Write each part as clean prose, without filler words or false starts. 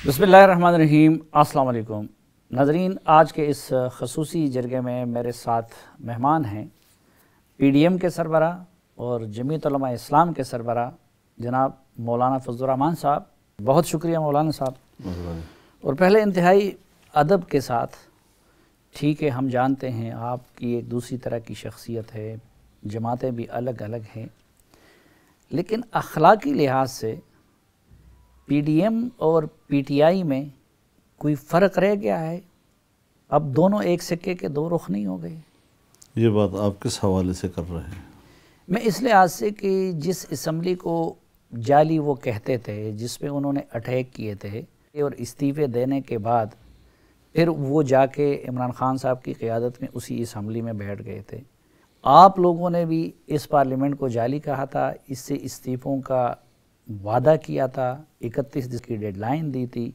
بسم اللہ الرحمن الرحیم۔ السلام علیکم ناظرین، آج کے اس خصوصی جرگے میں میرے ساتھ مہمان ہیں پی ڈی ایم کے سربراہ اور جمعیت علماء اسلام کے سربراہ جناب مولانا فضل الرحمان صاحب۔ بہت شکریہ مولانا صاحب۔ اور پہلے انتہائی ادب کے ساتھ، ٹھیک ہے ہم جانتے ہیں آپ کی ایک دوسری طرح کی شخصیت ہے، جماعتیں بھی الگ الگ ہیں، لیکن اخلاقی لحاظ سے پی ڈی ایم اور پی ٹی آئی میں کوئی فرق رہ گیا ہے؟ اب دونوں ایک سکے کے دو رخ نہیں ہو گئے؟ یہ بات آپ کس حوالے سے کر رہے ہیں؟ میں اس لحاظ سے کہ جس اسمبلی کو جعلی وہ کہتے تھے، جس پہ انہوں نے اٹیک کیے تھے، اور استعفے دینے کے بعد پھر وہ جا کے عمران خان صاحب کی قیادت میں اسی اسمبلی میں بیٹھ گئے تھے۔ آپ لوگوں نے بھی اس پارلیمنٹ کو جعلی کہا تھا، اس سے استعفوں کا وعدہ کیا تھا، 31 کی ڈیڈ لائن دی تھی،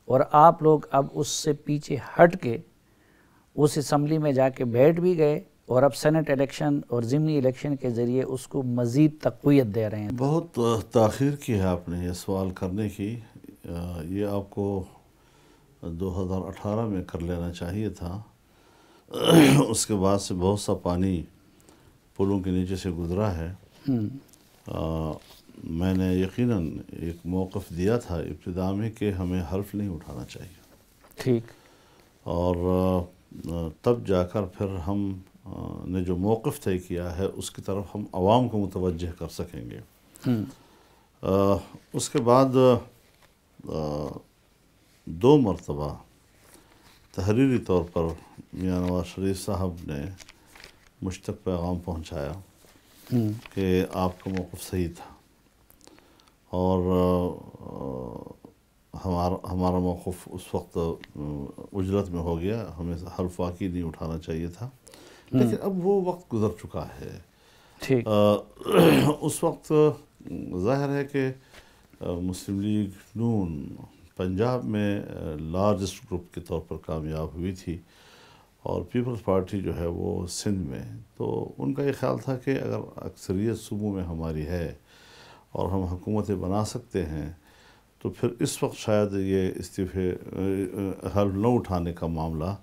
اور آپ لوگ اب اس سے پیچھے ہٹ کے اس اسمبلی میں جا کے بیٹھ بھی گئے، اور اب سینٹ الیکشن اور ضمنی الیکشن کے ذریعے اس کو مزید تقویت دے رہے ہیں۔ بہت تاخیر کی ہے آپ نے یہ سوال کرنے کی۔ یہ آپ کو 2018 میں کر لینا چاہیے تھا۔ اس کے بعد سے بہت سا پانی پلوں کے نیچے سے گزرا ہے۔ میں نے یقیناً ایک موقف دیا تھا ابتدا میں کہ ہمیں حلف نہیں اٹھانا چاہیے، ٹھیک، اور تب جا کر پھر ہم نے جو موقف طے کیا ہے اس کی طرف ہم عوام کو متوجہ کر سکیں گے۔ اس کے بعد 2 مرتبہ تحریری طور پر میاں نواز شریف صاحب نے مجھ تک پیغام پہنچایا کہ آپ کا موقف صحیح تھا، اور ہمارا موقف اس وقت اجلت میں ہو گیا، ہمیں حلف واقعی نہیں اٹھانا چاہیے تھا، لیکن اب وہ وقت گزر چکا ہے۔ ٹھیک، اس وقت ظاہر ہے کہ مسلم لیگ نون پنجاب میں لارجسٹ گروپ کے طور پر کامیاب ہوئی تھی، اور پیپلز پارٹی جو ہے وہ سندھ میں، تو ان کا یہ خیال تھا کہ اگر اکثریت صوبوں میں ہماری ہے اور ہم حکومتیں بنا سکتے ہیں تو پھر اس وقت شاید یہ استعفے حلف نہ اٹھانے کا معاملہ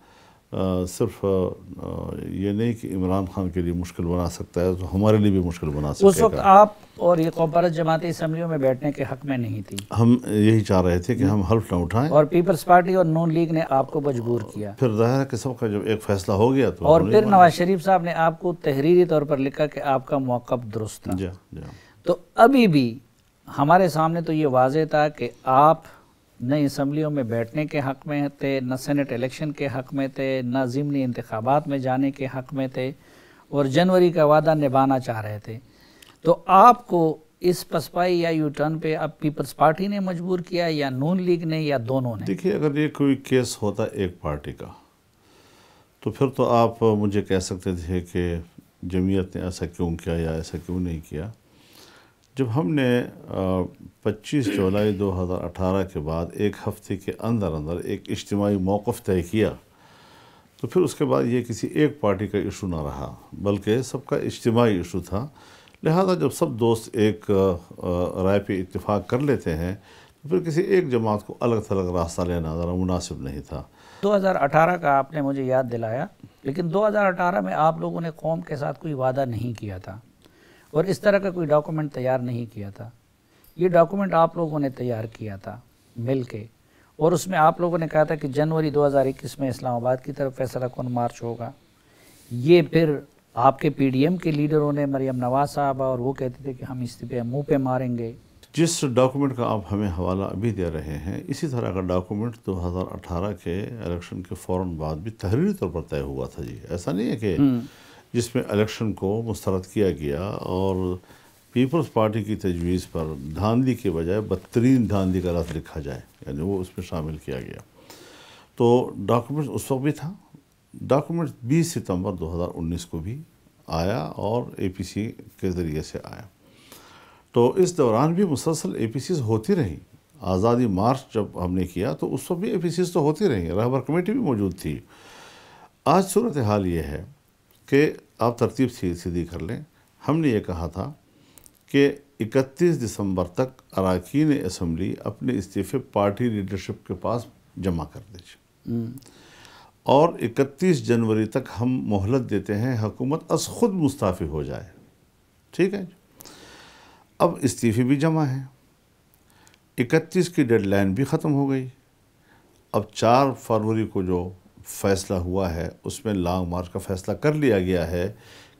صرف یہ نہیں کہ عمران خان کے لیے مشکل بنا سکتا ہے، تو ہمارے لیے بھی مشکل بنا سکتا ہے۔ اس وقت آپ اور یہ قوم پرست جماعتیں اسمبلیوں میں بیٹھنے کے حق میں نہیں تھی، ہم یہی چاہ رہے تھے کہ ہم حلف نہ اٹھائیں، اور پیپلز پارٹی اور نون لیگ نے آپ کو مجبور کیا۔ پھر ظاہر ہے کہ سب کا جب ایک فیصلہ ہو گیا تو اور پھر نواز شریف صاحب نے آپ کو تحریری طور پر لکھا کہ آپ کا موقف درست تھا۔ تو ابھی بھی ہمارے سامنے تو یہ واضح تھا کہ آپ نہ اسمبلیوں میں بیٹھنے کے حق میں تھے، نہ سینٹ الیکشن کے حق میں تھے، نہ ضمنی انتخابات میں جانے کے حق میں تھے، اور جنوری کا وعدہ نبھانا چاہ رہے تھے۔ تو آپ کو اس پسپائی یا یو ٹرن پہ اب پیپلز پارٹی نے مجبور کیا، یا نون لیگ نے، یا دونوں نے؟ دیکھیے، اگر یہ کوئی کیس ہوتا ایک پارٹی کا تو پھر تو آپ مجھے کہہ سکتے تھے کہ جمعیت نے ایسا کیوں کیا یا ایسا کیوں نہیں کیا۔ جب ہم نے 25 جولائی 2018 کے بعد ایک ہفتے کے اندر ایک اجتماعی موقف طے کیا، تو پھر اس کے بعد یہ کسی ایک پارٹی کا ایشو نہ رہا، بلکہ سب کا اجتماعی ایشو تھا۔ لہذا جب سب دوست ایک رائے پہ اتفاق کر لیتے ہیں تو پھر کسی ایک جماعت کو الگ تھلگ راستہ لینا ذرا مناسب نہیں تھا۔ 2018 کا آپ نے مجھے یاد دلایا، لیکن 2018 میں آپ لوگوں نے قوم کے ساتھ کوئی وعدہ نہیں کیا تھا، اور اس طرح کا کوئی ڈاکومنٹ تیار نہیں کیا تھا۔ یہ ڈاکومنٹ آپ لوگوں نے تیار کیا تھا مل کے، اور اس میں آپ لوگوں نے کہا تھا کہ جنوری 2021 میں اسلام آباد کی طرف فیصلہ کن مارچ ہوگا۔ یہ پھر آپ کے پی ڈی ایم کے لیڈروں نے، مریم نواز صاحبہ، اور وہ کہتے تھے کہ ہم استعفے منہ پہ ماریں گے۔ جس ڈاکومنٹ کا آپ ہمیں حوالہ ابھی دے رہے ہیں، اسی طرح کا ڈاکومنٹ 2018 کے الیکشن کے فوراً بعد بھی تحریری طور پر طے ہوا تھا۔ جی ایسا نہیں ہے کہ جس میں الیکشن کو مسترد کیا گیا اور پیپلز پارٹی کی تجویز پر دھاندلی کے بجائے بدترین دھاندلی کا لفظ لکھا جائے، یعنی وہ اس میں شامل کیا گیا۔ تو ڈاکومنٹ اس وقت بھی تھا۔ ڈاکومنٹ 20 ستمبر 2019 کو بھی آیا، اور اے پی سی کے ذریعے سے آیا۔ تو اس دوران بھی مسلسل اے پی سیز ہوتی رہیں۔ آزادی مارچ جب ہم نے کیا تو اس وقت بھی اے پی سیز تو ہوتی رہیں، رہبر کمیٹی بھی موجود تھی۔ آج صورتحال یہ ہے کہ آپ ترتیب سیدھی کر لیں۔ ہم نے یہ کہا تھا کہ 31 دسمبر تک اراکین اسمبلی اپنے استعفے پارٹی لیڈرشپ کے پاس جمع کر دیجیے، اور 31 جنوری تک ہم مہلت دیتے ہیں حکومت از خود مستعفی ہو جائے. ٹھیک ہے. اب استعفے بھی جمع ہیں، 31 کی ڈیڈ لائن بھی ختم ہو گئی. اب 4 فروری کو جو فیصلہ ہوا ہے اس میں لانگ مارچ کا فیصلہ کر لیا گیا ہے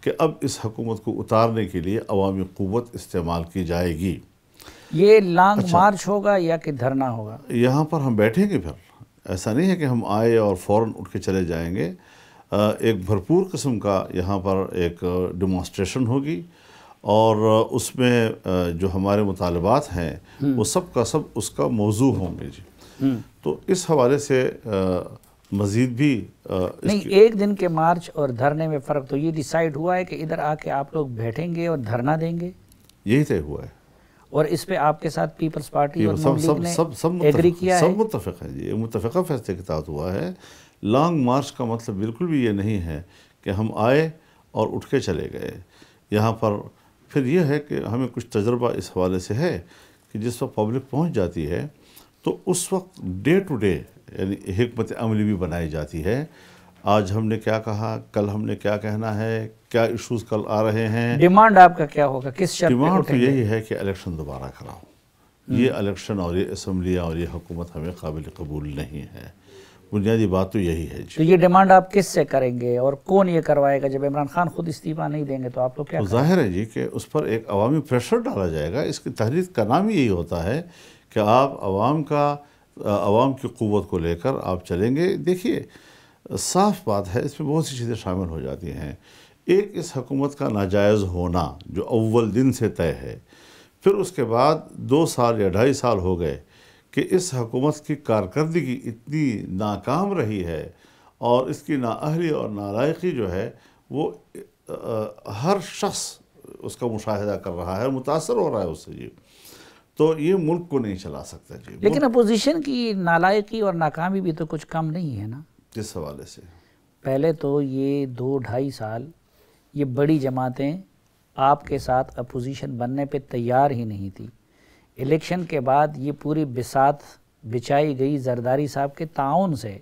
کہ اب اس حکومت کو اتارنے کے لیے عوامی قوت استعمال کی جائے گی. یہ لانگ مارچ ہوگا یا کہ دھرنا ہوگا؟ یہاں پر ہم بیٹھیں گے، پھر ایسا نہیں ہے کہ ہم آئے اور فوراً اٹھ کے چلے جائیں گے. ایک بھرپور قسم کا یہاں پر ایک ڈیمانسٹریشن ہوگی، اور اس میں جو ہمارے مطالبات ہیں وہ سب کا سب اس کا موضوع ہوں گے جی. تو اس حوالے سے مزید بھی نہیں، ایک دن کے مارچ اور دھرنے میں فرق تو یہ ڈیسائیڈ ہوا ہے کہ ادھر آ کے آپ لوگ بیٹھیں گے اور دھرنا دیں گے، یہی طے ہوا ہے. اور اس پہ آپ کے ساتھ پیپلز پارٹی اور نون لیگ نے سب ایگری کیا ہے؟ سب متفق ہے جی. یہ متفقہ فیصلے کے تحت ہوا ہے. لانگ مارچ کا مطلب بالکل بھی یہ نہیں ہے کہ ہم آئے اور اٹھ کے چلے گئے. یہاں پر پھر یہ ہے کہ ہمیں کچھ تجربہ اس حوالے سے ہے کہ جس وقت پبلک پہنچ جاتی ہے تو اس وقت ڈے ٹو ڈے یعنی حکمت عملی بھی بنائی جاتی ہے. آج ہم نے کیا کہا، کل ہم نے کیا کہنا ہے، کیا ایشوز کل آ رہے ہیں. ڈیمانڈ آپ کا کیا ہوگا، کس شرط پہ ڈیمانڈ تو اٹھیں گے؟ یہی ہے کہ الیکشن دوبارہ کراؤ. یہ الیکشن اور یہ اسمبلیاں اور یہ حکومت ہمیں قابل قبول نہیں ہے. بنیادی بات تو یہی ہے تو جی. یہ ڈیمانڈ آپ کس سے کریں گے اور کون یہ کروائے گا؟ جب عمران خان خود استعفیٰ نہیں دیں گے تو آپ لوگ کیا تو کریں گے؟ ظاہر ہے جی کہ اس پر ایک عوامی پریشر ڈالا جائے گا. اس کی تحریک کا نام یہی ہوتا ہے کہ آپ عوام کی قوت کو لے کر آپ چلیں گے. دیکھیے صاف بات ہے، اس میں بہت سی چیزیں شامل ہو جاتی ہیں. ایک اس حکومت کا ناجائز ہونا جو اول دن سے طے ہے، پھر اس کے بعد 2 سال یا 2.5 سال ہو گئے کہ اس حکومت کی کارکردگی اتنی ناکام رہی ہے، اور اس کی نااہلی اور نالائقی جو ہے وہ ہر شخص اس کا مشاہدہ کر رہا ہے، متاثر ہو رہا ہے اس سے جی. تو یہ ملک کو نہیں چلا سکتا جی. لیکن اپوزیشن کی نالائقی اور ناکامی بھی تو کچھ کم نہیں ہے نا. کس حوالے سے؟ پہلے تو یہ 2-2.5 سال یہ بڑی جماعتیں آپ کے ساتھ اپوزیشن بننے پہ تیار ہی نہیں تھی. الیکشن کے بعد یہ پوری بساط بچائی گئی زرداری صاحب کے تعاون سے.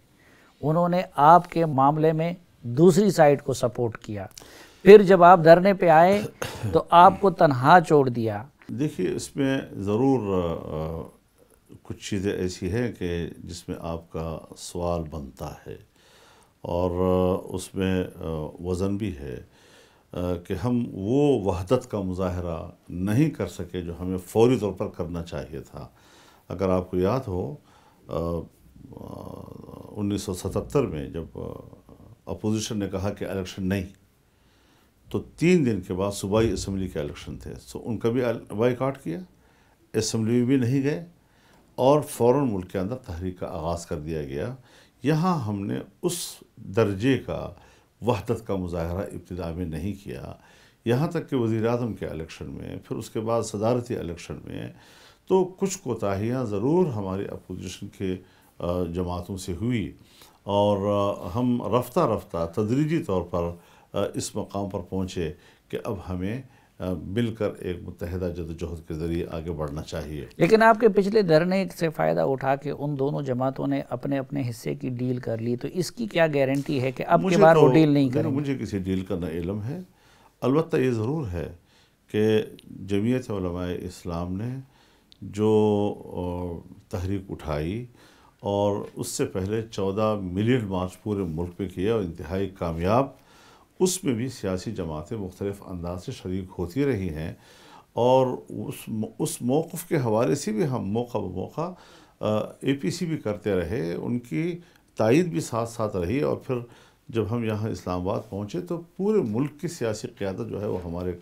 انہوں نے آپ کے معاملے میں دوسری سائیڈ کو سپورٹ کیا. پھر جب آپ دھرنے پہ آئے تو آپ کو تنہا چھوڑ دیا. دیکھیے اس میں ضرور کچھ چیزیں ایسی ہیں کہ جس میں آپ کا سوال بنتا ہے، اور اس میں وزن بھی ہے کہ ہم وہ وحدت کا مظاہرہ نہیں کر سکے جو ہمیں فوری طور پر کرنا چاہیے تھا. اگر آپ کو یاد ہو 1977 میں جب اپوزیشن نے کہا کہ الیکشن نہیں، تو 3 دن کے بعد صوبائی اسمبلی کے الیکشن تھے، ان کا بھی بائیکاٹ کیا، اسمبلی میں بھی نہیں گئے، اور فوراً ملک کے اندر تحریک کا آغاز کر دیا گیا. یہاں ہم نے اس درجے کا وحدت کا مظاہرہ ابتدا میں نہیں کیا. یہاں تک کہ وزیر اعظم کے الیکشن میں، پھر اس کے بعد صدارتی الیکشن میں تو کچھ کوتاہیاں ضرور ہماری اپوزیشن کے جماعتوں سے ہوئی، اور ہم رفتہ رفتہ تدریجی طور پر اس مقام پر پہنچے کہ اب ہمیں مل کر ایک متحدہ جدوجہد کے ذریعے آگے بڑھنا چاہیے. لیکن آپ کے پچھلے دھرنے سے فائدہ اٹھا کے ان دونوں جماعتوں نے اپنے اپنے حصے کی ڈیل کر لی، تو اس کی کیا گارنٹی ہے کہ اب کے بار وہ ڈیل نہیں کریں گے؟ مجھے کسی ڈیل کا نہ علم ہے. البتہ یہ ضرور ہے کہ جمعیت علماء اسلام نے جو تحریک اٹھائی اور اس سے پہلے 14 ملین مارچ پورے ملک پہ کیا اور انتہائی کامیاب، اس میں بھی سیاسی جماعتیں مختلف انداز سے شریک ہوتی رہی ہیں، اور اس موقف کے حوالے سے بھی ہم موقع بموقع اے پی سی بھی کرتے رہے، ان کی تائید بھی ساتھ ساتھ رہی. اور پھر جب ہم یہاں اسلام آباد پہنچے تو پورے ملک کی سیاسی قیادت جو ہے وہ ہمارے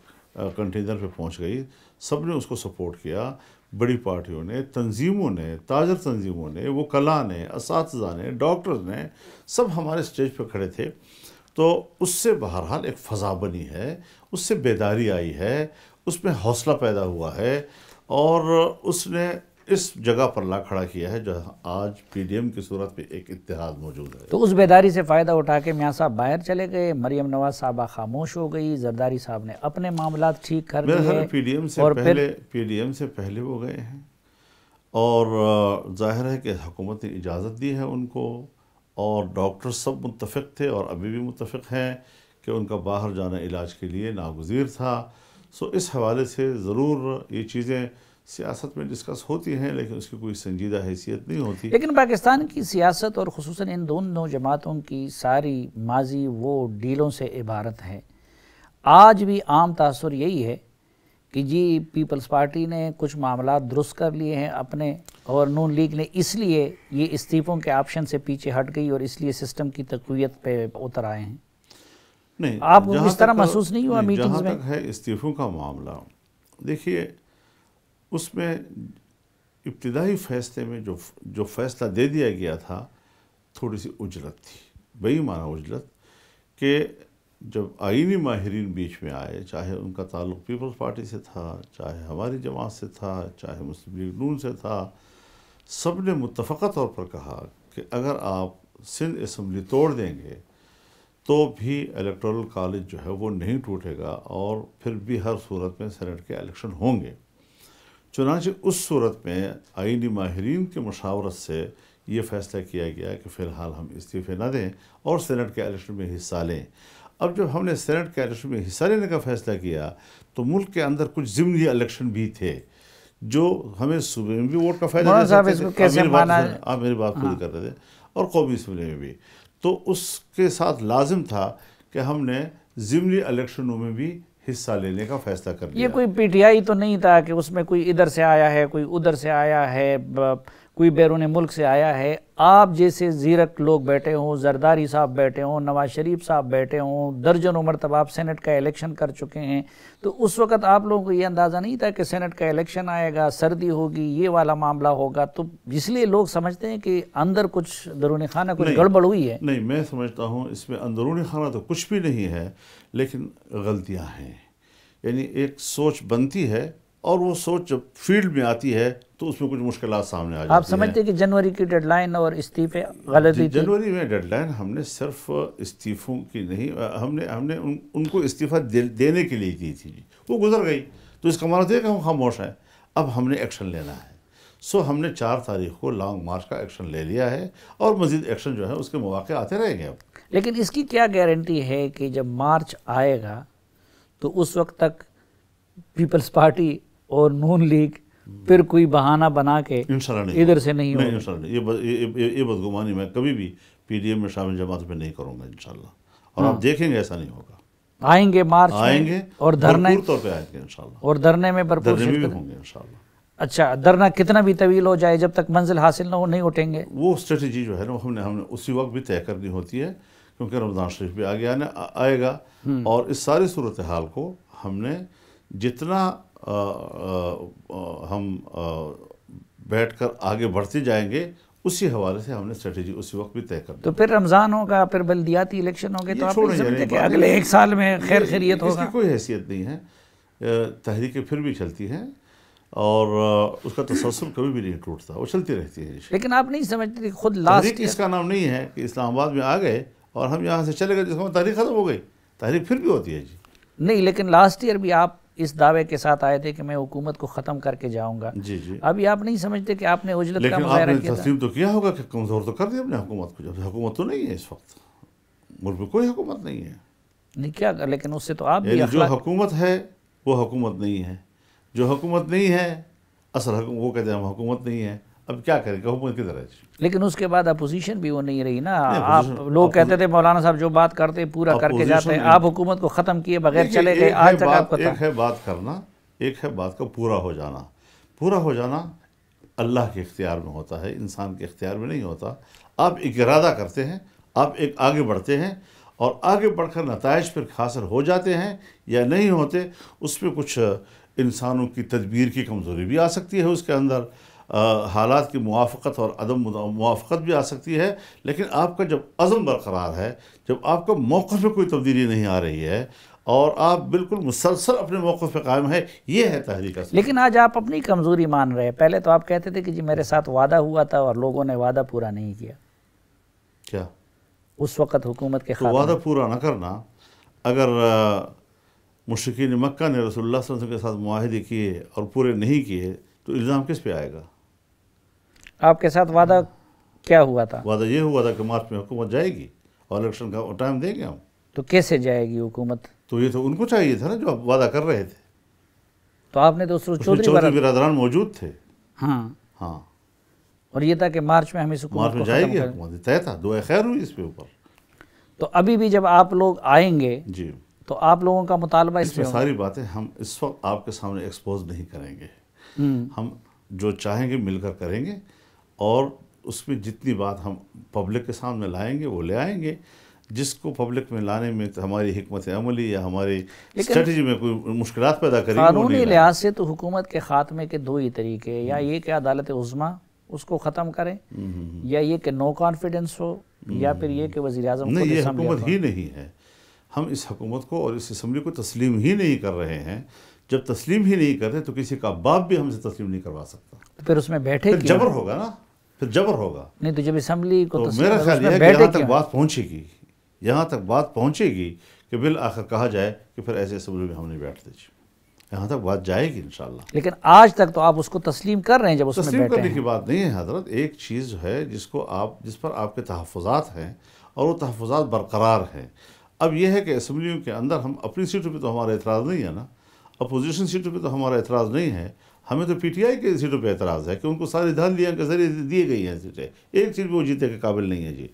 کنٹینر پہ پہنچ گئی. سب نے اس کو سپورٹ کیا، بڑی پارٹیوں نے، تنظیموں نے، تاجر تنظیموں نے، وکلاء نے، اساتذہ نے، ڈاکٹرز نے، سب ہمارے سٹیج پہ کھڑے تھے. تو اس سے بہرحال ایک فضا بنی ہے، اس سے بیداری آئی ہے، اس میں حوصلہ پیدا ہوا ہے، اور اس نے اس جگہ پر لا کھڑا کیا ہے جہاں آج پی ڈی ایم کی صورت میں ایک اتحاد موجود ہے۔ تو اس بیداری سے فائدہ اٹھا کے میاں صاحب باہر چلے گئے، مریم نواز صاحبہ خاموش ہو گئی، زرداری صاحب نے اپنے معاملات ٹھیک کر میرے خیال دیے، میں پی ڈی ایم سے پہلے وہ گئے ہیں، اور ظاہر ہے کہ حکومت نے اجازت دی ہے ان کو، اور ڈاکٹر سب متفق تھے اور ابھی بھی متفق ہیں کہ ان کا باہر جانا علاج کے لیے ناگزیر تھا۔ اس حوالے سے ضرور یہ چیزیں سیاست میں ڈسکس ہوتی ہیں، لیکن اس کی کوئی سنجیدہ حیثیت نہیں ہوتی۔ لیکن پاکستان کی سیاست اور خصوصاً ان دونوں جماعتوں کی ساری ماضی وہ ڈیلوں سے عبارت ہے۔ آج بھی عام تاثر یہی ہے کہ جی پیپلز پارٹی نے کچھ معاملات درست کر لیے ہیں اپنے، اور نون لیگ نے اس لیے یہ استعفوں کے آپشن سے پیچھے ہٹ گئی اور اس لیے سسٹم کی تقویت پہ اتر آئے ہیں۔ نہیں، آپ کو اس طرح محسوس نہیں ہوا میٹنگز میں؟ جہاں تک ہے استعفوں کا معاملہ، دیکھیے اس میں ابتدائی فیصلے میں جو فیصلہ دے دیا گیا تھا تھوڑی سی اجلت تھی، بے معنی اجلت، کہ جب آئینی ماہرین بیچ میں آئے، چاہے ان کا تعلق پیپلز پارٹی سے تھا، چاہے ہماری جماعت سے تھا، چاہے مسلم لیگ نون سے تھا، سب نے متفقہ طور پر کہا کہ اگر آپ سندھ اسمبلی توڑ دیں گے تو بھی الیکٹورل کالج جو ہے وہ نہیں ٹوٹے گا، اور پھر بھی ہر صورت میں سینٹ کے الیکشن ہوں گے۔ چنانچہ اس صورت میں آئینی ماہرین کے مشاورت سے یہ فیصلہ کیا گیا کہ فی الحال ہم استعفے نہ دیں اور سینٹ کے الیکشن میں حصہ لیں۔ اب جب ہم نے سینٹ کے الیکشن میں حصہ لینے کا فیصلہ کیا تو ملک کے اندر کچھ ضمنی الیکشن بھی تھے جو ہمیں صوبے میں بھی ووٹ کا فائدہ دے سکتے تھے، آپ میری بات پوری کر رہے تھے، اور قومی اسمبلی میں بھی۔ تو اس کے ساتھ لازم تھا کہ ہم نے ضمنی الیکشنوں میں بھی حصہ لینے کا فیصلہ کر لیا۔ یہ کوئی پی ٹی آئی تو نہیں تھا کہ اس میں کوئی ادھر سے آیا ہے، کوئی ادھر سے آیا ہے، کوئی بیرون ملک سے آیا ہے۔ آپ جیسے زیرک لوگ بیٹھے ہوں، زرداری صاحب بیٹھے ہوں، نواز شریف صاحب بیٹھے ہوں، درجنوں مرتبہ آپ سینٹ کا الیکشن کر چکے ہیں، تو اس وقت آپ لوگوں کو یہ اندازہ نہیں تھا کہ سینٹ کا الیکشن آئے گا، سردی ہوگی، یہ والا معاملہ ہوگا، تو اس لیے لوگ سمجھتے ہیں کہ اندر کچھ درون خانہ کچھ گڑبڑ ہوئی ہے؟ نہیں، میں سمجھتا ہوں اس میں اندرونی خانہ تو کچھ بھی نہیں ہے، لیکن غلطیاں ہیں۔ یعنی ایک سوچ بنتی ہے اور وہ سوچ جب فیلڈ میں آتی ہے تو اس میں کچھ مشکلات سامنے آ جاتی ہیں۔ آپ سمجھتے ہیں کہ جنوری کی ڈیڈ لائن اور استعفے غلطی تھی؟ جنوری میں ڈیڈ لائن ہم نے صرف استعفوں کی نہیں، ہم نے ان کو استعفیٰ دینے کے لیے دی تھی، وہ گزر گئی، تو اس کا مطلب ہے کہ ہم خاموش ہیں۔ اب ہم نے ایکشن لینا ہے، ہم نے 4 تاریخ کو لانگ مارچ کا ایکشن لے لیا ہے، اور مزید ایکشن جو ہے اس کے مواقع آتے رہیں گے۔ اب لیکن اس کی کیا گارنٹی ہے کہ جب مارچ آئے گا تو اس وقت تک پیپلز پارٹی اور نون لیگ پھر کوئی بہانہ بنا کے ادھر سے نہیں ہوگا؟ انشاءاللہ یہ بدگمانی میں کبھی بھی پی ڈی ایم میں شامل جماعت میں نہیں کروں گا انشاءاللہ، اور آپ دیکھیں گے ایسا نہیں ہوگا۔ آئیں گے مارچ آئیں گے اور دھرنے، بھرپور طور پہ آئیں گے انشاءاللہ، اور دھرنے میں بھرپور دھرنے بھی شرکت ہوں گے انشاءاللہ۔ اچھا، دھرنا کتنا بھی طویل ہو جائے جب تک منزل حاصل نہ ہو نہیں اٹھیں گے؟ وہ اسٹریٹجی جو ہے نا ہم نے اسی وقت بھی طے کرنی ہوتی ہے، کیونکہ رمضان شریف بھی آگے آئے گا، اور اس ساری صورتحال کو ہم نے جتنا ہم بیٹھ کر آگے بڑھتے جائیں گے اسی حوالے سے ہم نے اسٹریٹجی اسی وقت بھی طے کرنی۔ تو پھر رمضان ہوگا، پھر بلدیاتی الیکشن ہوں گے، تو آپ نہیں سمجھتے کہ اگلے 1 سال میں خیر خیریت ہوگا؟ اس کی کوئی حیثیت نہیں ہے، تحریکیں پھر بھی چلتی ہیں، اور اس کا تسلسل کبھی بھی نہیں ٹوٹتا، وہ چلتی رہتی ہے۔ لیکن آپ نہیں سمجھتے کہ خود تحریک اس کا نام نہیں ہے کہ اسلام آباد میں آ گئے اور ہم یہاں سے چلے گئے جس کا تحریک ختم ہو گئی، تحریک پھر بھی ہوتی ہے جی۔ نہیں، لیکن لاسٹ ایئر بھی آپ اس دعوے کے ساتھ آئے تھے کہ میں حکومت کو ختم کر کے جاؤں گا۔ جی جی، ابھی آپ نہیں سمجھتے کہ آپ نے عجلت کا لیکن آپ مظاہرہ نے کیا تھا؟ تسلیم تو کیا ہوگا کہ کمزور تو کر دیا اپنے حکومت کو، جب حکومت تو نہیں ہے اس وقت، ملک میں کوئی حکومت نہیں ہے۔ نہیں کیا، لیکن اس سے تو آپ بھی یعنی جو اخلاق، حکومت ہے وہ حکومت نہیں ہے، جو حکومت نہیں ہے اصل حکومت، وہ کہتے ہیں ہم حکومت نہیں ہے، اب کیا کریں کہ حکومت کدھر ہے؟ لیکن اس کے بعد اپوزیشن بھی وہ نہیں رہی نا۔ آپ لوگ کہتے تھے مولانا صاحب جو بات کرتے پورا کر کے جاتے ہیں، آپ حکومت کو ختم کیے بغیر چلے گئے، آج تک آپ کو تھا۔ ایک ہے بات کرنا، ایک ہے بات کا پورا ہو جانا۔ پورا ہو جانا اللہ کے اختیار میں ہوتا ہے، انسان کے اختیار میں نہیں ہوتا۔ آپ ایک ارادہ کرتے ہیں، آپ ایک آگے بڑھتے ہیں، اور آگے بڑھ کر نتائج پھر حاصل ہو جاتے ہیں یا نہیں ہوتے، اس میں کچھ انسانوں کی تدبیر کی کمزوری بھی آ سکتی ہے، اس کے اندر حالات کی موافقت اور عدم موافقت بھی آ سکتی ہے، لیکن آپ کا جب عزم برقرار ہے، جب آپ کا موقف میں کوئی تبدیلی نہیں آ رہی ہے، اور آپ بالکل مسلسل اپنے موقف پہ قائم ہے، یہ ہے تحریک اصل۔ لیکن آج آپ اپنی کمزوری مان رہے ہیں، پہلے تو آپ کہتے تھے کہ جی میرے ساتھ وعدہ ہوا تھا اور لوگوں نے وعدہ پورا نہیں کیا، کیا اس وقت حکومت کے تو خاتمے۔ وعدہ پورا نہ کرنا، اگر مشرکین مکہ نے رسول اللہ صلی اللہ علیہ وسلم کے ساتھ معاہدے کیے اور پورے نہیں کیے تو الزام کس پہ آئے گا؟ آپ کے ساتھ وعدہ کیا ہوا تھا؟ وعدہ یہ ہوا تھا کہ مارچ میں حکومت جائے گی اور الیکشن کا ٹائم دیں گے ہم۔ تو کیسے جائے گی حکومت؟ تو یہ تو ان کو چاہیے تھا نا جو آپ وعدہ کر رہے تھے، تو آپ نے تو سرور اس میں چودھری چودھری برادران موجود تھے۔ ہاں، ہاں، اور یہ تھا کہ مارچ میں ہم اس مارچ حکومت میں کو جائے ختم گی کریں۔ حکومت، طے تھا، دعائے خیر ہوئی اس پہ اوپر۔ تو ابھی بھی جب آپ لوگ آئیں گے جی، تو آپ لوگوں کا مطالبہ اس اس میں پہ ساری باتیں ہم اس وقت آپ کے سامنے ایکسپوز نہیں کریں گے، ہوگا۔ ہم جو چاہیں گے مل کر کریں گے، اور اس میں جتنی بات ہم پبلک کے سامنے لائیں گے وہ لے آئیں گے۔ جس کو پبلک میں لانے میں ہماری حکمت عملی یا ہماری اسٹریٹجی میں کوئی مشکلات پیدا کریں گے وہ قانونی نہیں لائیں لحاظ سے تو حکومت کے خاتمے کے دو ہی طریقے ہیں، یا یہ کہ عدالت عظمیٰ اس کو ختم کریں، یا یہ کہ نو کانفیڈنس ہو، یا پھر یہ کہ وزیر اعظم نہیں، خود یہ اسمبلی حکومت ہی نہیں ہے۔ ہم اس حکومت کو اور اس اسمبلی کو تسلیم ہی نہیں کر رہے ہیں۔ جب تسلیم ہی نہیں کرتے تو کسی کا باپ بھی ہم سے تسلیم نہیں کروا سکتا، تو پھر اس میں بیٹھے پھر کیوں؟ جبر ہوگا نا، پھر جبر ہوگا۔ نہیں تو جب اسمبلی کو تو تسلیم میرا ہے، خیال اس یہ میں ہے کہ بیٹھے یہاں تک کیوں؟ بات پہنچے گی، یہاں تک بات پہنچے گی کہ بالآخر کہا جائے کہ پھر ایسے اسمبلی میں ہم نہیں بیٹھتے جی، یہاں تک بات جائے گی انشاءاللہ۔ لیکن آج تک تو آپ اس کو تسلیم کر رہے ہیں جب اس میں تسلیم بیٹھے کرنے ہیں۔ کی بات نہیں ہے حضرت، ایک چیز ہے جس پر آپ کے تحفظات ہیں اور وہ تحفظات برقرار ہیں۔ اب یہ ہے کہ اسمبلیوں کے اندر ہم اپنی سیٹوں پہ تو ہمارا اعتراض نہیں ہے نا، اپوزیشن سیٹوں پہ تو ہمارا اعتراض نہیں ہے، ہمیں تو پی ٹی آئی کے سیٹوں پہ اعتراض ہے کہ ان کو ساری دھاندلیاں کے ذریعے دی گئی ہیں سیٹیں، ایک سیٹ بھی وہ جیتے کے قابل نہیں ہے جی۔